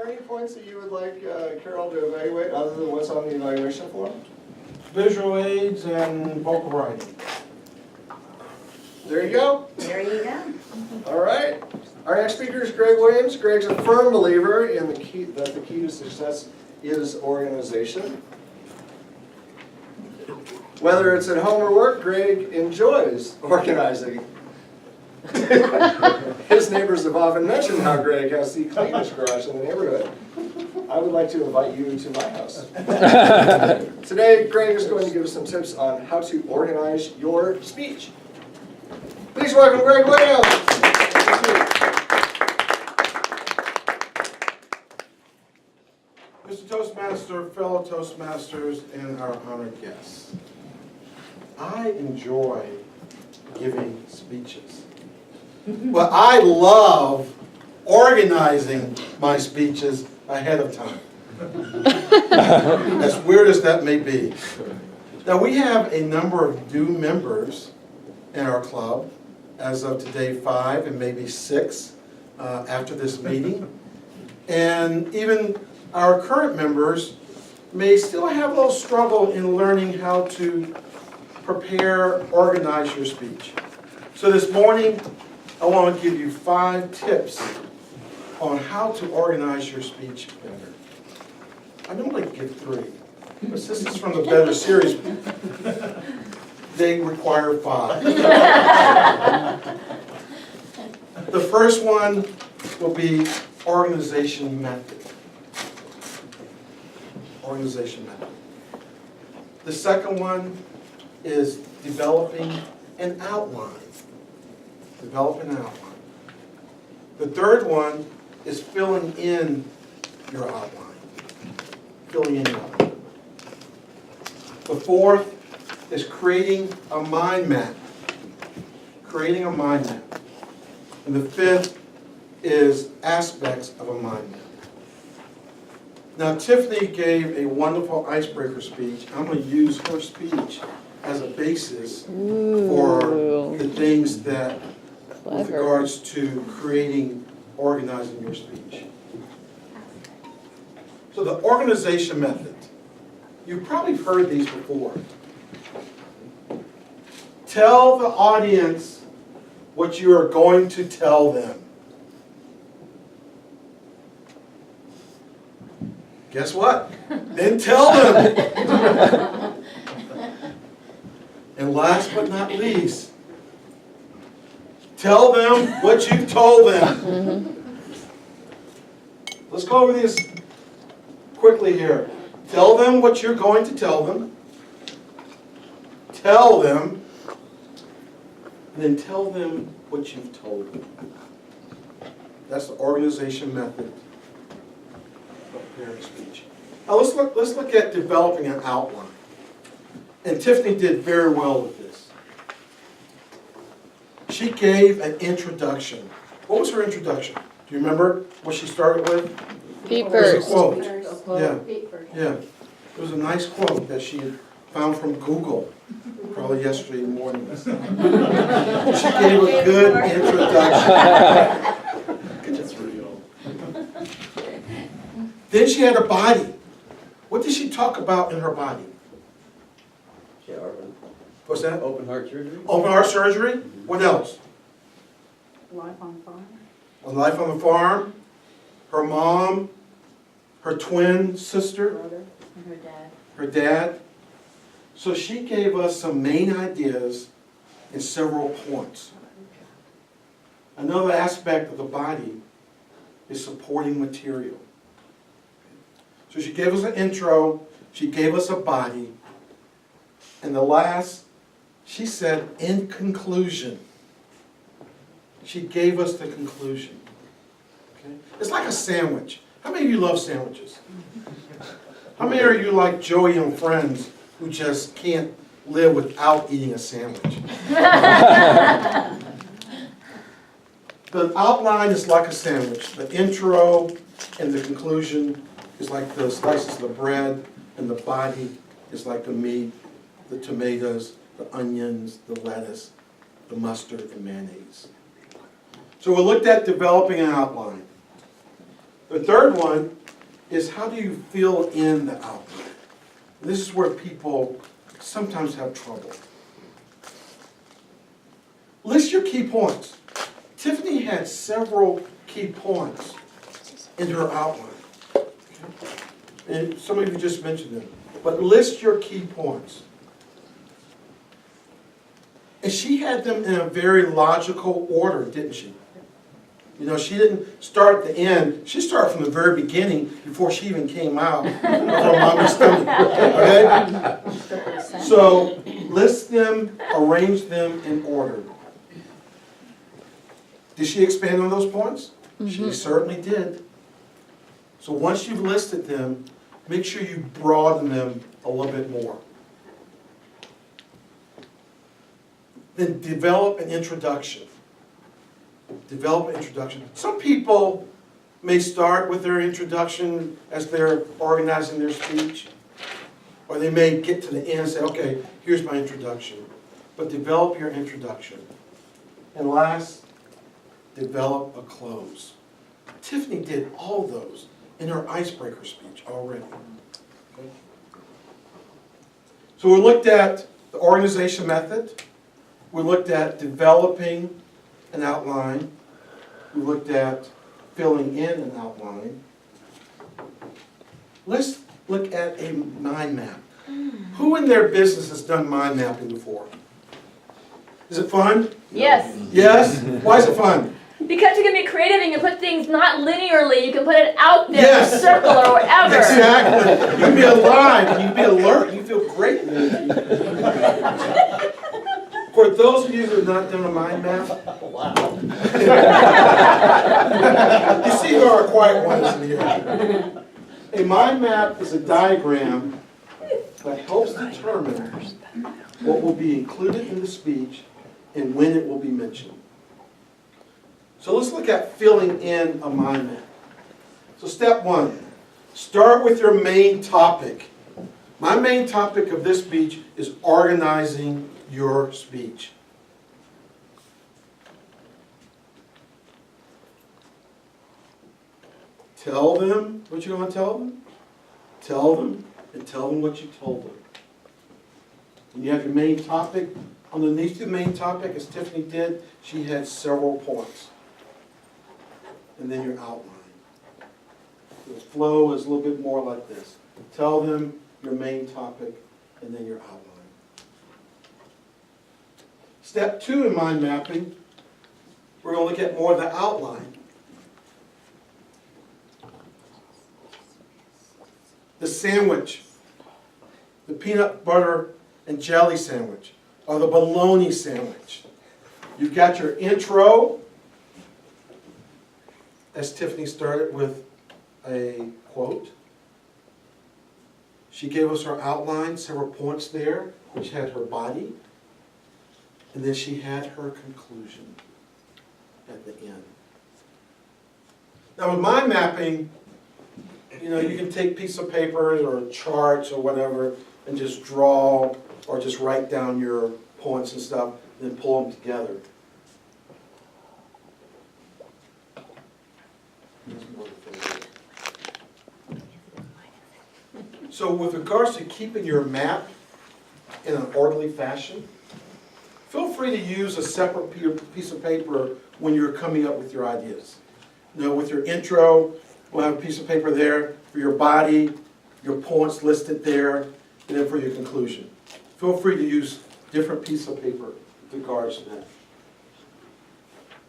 there any points that you would like Carol to evaluate other than what's on the evaluation form? Visual aids and vocal writing. There you go. There you go. All right. Our next speaker is Greg Williams. Greg's a firm believer in that the key to success is organization. Whether it's at home or work, Greg enjoys organizing. His neighbors have often mentioned how Greg has the cleanest garage in the neighborhood. I would like to invite you to my house. Today, Greg is going to give us some tips on how to organize your speech. Please welcome Greg Williams. Mr. Toastmaster, fellow Toastmasters, and our honored guests. I enjoy giving speeches. But I love organizing my speeches ahead of time. As weird as that may be. Now we have a number of new members in our club. As of today, 5 and maybe 6 after this meeting. And even our current members may still have a little struggle in learning how to prepare, organize your speech. So this morning, I want to give you 5 tips on how to organize your speech better. I normally give 3, but since it's from the Better series, they require 5. The first one will be organization method. Organization method. The second one is developing an outline. Develop an outline. The third one is filling in your outline. Filling in your outline. The fourth is creating a mind map. Creating a mind map. And the fifth is aspects of a mind map. Now Tiffany gave a wonderful icebreaker speech. I'm going to use her speech as a basis for the things that with regards to creating, organizing your speech. So the organization method. You've probably heard these before. Tell the audience what you are going to tell them. Guess what? Then tell them. And last but not least, tell them what you told them. Let's go over these quickly here. Tell them what you're going to tell them. Tell them. And then tell them what you've told them. That's the organization method of preparing speech. Now let's look at developing an outline. And Tiffany did very well with this. She gave an introduction. What was her introduction? Do you remember what she started with? Feet It was a first. quote. Yeah. Yeah. It was a nice quote that she had found from Google, probably yesterday morning. She gave a good introduction. Then she had a body. What did she talk about in her body? Yeah, What's that? open heart surgery? Open heart surgery. What else? Life on farm. A life on the farm. Her mom. Her twin sister. Brother and her dad. Her dad. So she gave us some main ideas and several points. Another aspect of the body is supporting material. So she gave us an intro, she gave us a body, and the last, she said, in conclusion. She gave us the conclusion. Okay? It's like a sandwich. How many of you love sandwiches? How many of you like Joey and Friends who just can't live without eating a sandwich? The outline is like a sandwich. The intro and the conclusion is like the slices of the bread, and the body is like the meat, the tomatoes, the onions, the lettuce, the mustard, the mayonnaise. So we looked at developing an outline. The third one is how do you fill in the outline? This is where people sometimes have trouble. List your key points. Tiffany had several key points in her outline. And some of you just mentioned them. But list your key points. And she had them in a very logical order, didn't she? You know, she didn't start at the end. She started from the very beginning before she even came out of her mommy's stomach. Okay? So list them, arrange them in order. Did she expand on those points? She certainly did. So once you've listed them, make sure you broaden them a little bit more. Then develop an introduction. Develop an introduction. Some people may start with their introduction as they're organizing their speech, or they may get to the end and say, okay, here's my introduction. But develop your introduction. And last, develop a close. Tiffany did all those in her icebreaker speech already. Okay. So we looked at the organization method. We looked at developing an outline. We looked at filling in an outline. Let's look at a mind map. Who in their business has done mind mapping before? Is it fun? Yes, Yes? Why is it fun? because you can be creative and you can put things not linearly. You can put it out there, Yes. in a circle or whatever. Exactly. You can be alive, you can be alert, you feel great. For those of you who have not done a mind map, you see there are quiet ones in here. A mind map is a diagram that helps determine what will be included in the speech and when it will be mentioned. So let's look at filling in a mind map. So step one, start with your main topic. My main topic of this speech is organizing your speech. Tell them what you're going to tell them. Tell them and tell them what you told them. When you have your main topic, underneath the main topic, as Tiffany did, she had several points. And then your outline. The flow is a little bit more like this. Tell them your main topic and then your outline. Step two in mind mapping, we're going to look at more of the outline. The sandwich, the peanut butter and jelly sandwich, or the bologna sandwich. You've got your intro, as Tiffany started with a quote. She gave us her outline, several points there, which had her body. And then she had her conclusion at the end. Now with mind mapping, you know, you can take piece of paper or charts or whatever and just draw or just write down your points and stuff and then pull them together. So with regards to keeping your map in an orderly fashion, feel free to use a separate piece of paper when you're coming up with your ideas. You know, with your intro, we'll have a piece of paper there for your body, your points listed there, and then for your conclusion. Feel free to use different pieces of paper with regards to that.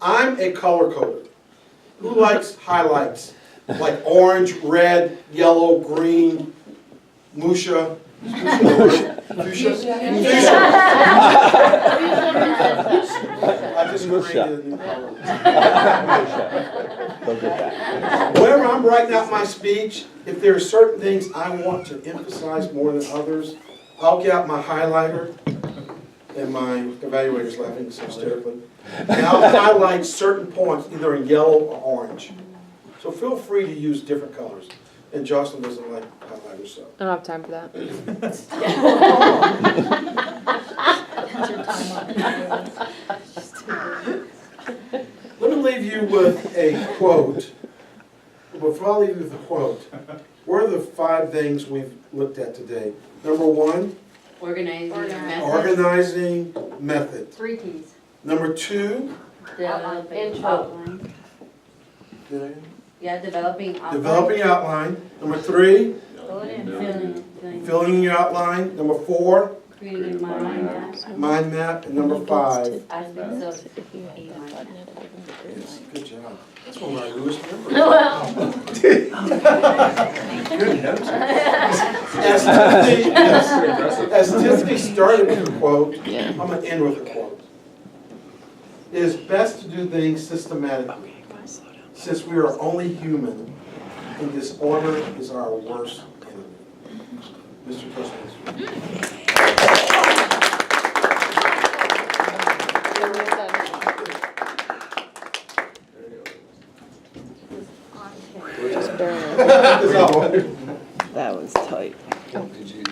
I'm a color coder. Who likes highlights? Like orange, red, yellow, green, Musha. Fuchsia? I just created a new color. Whenever I'm writing out my speech, if there are certain things I want to emphasize more than others, I'll get out my highlighter, and my evaluator's laughing so hysterically, and I'll highlight certain points either in yellow or orange. So feel free to use different colors. And Jocelyn doesn't like highlighters, so. I don't have time for that. Let me leave you with a quote before I leave you with the quote, what are the 5 things we've looked at today? Number 1, Organizing your Organize. methods. organizing method. 3 Ts. Number 2, Developing Intro. outline. Yeah, developing outline. developing outline. Number 3, Fill it in. Filling. filling your outline. Number 4, Creating mind map. mind map. And number 5, Aspects of a mind map. yes, good job. That's one of my newest members. Well, Good notes. As Tiffany started with a quote, I'm going to end with a quote. It is best to do things systematically, since we are only human, and disorder is our worst enemy. Mr. Toastmaster. That was tight. Did you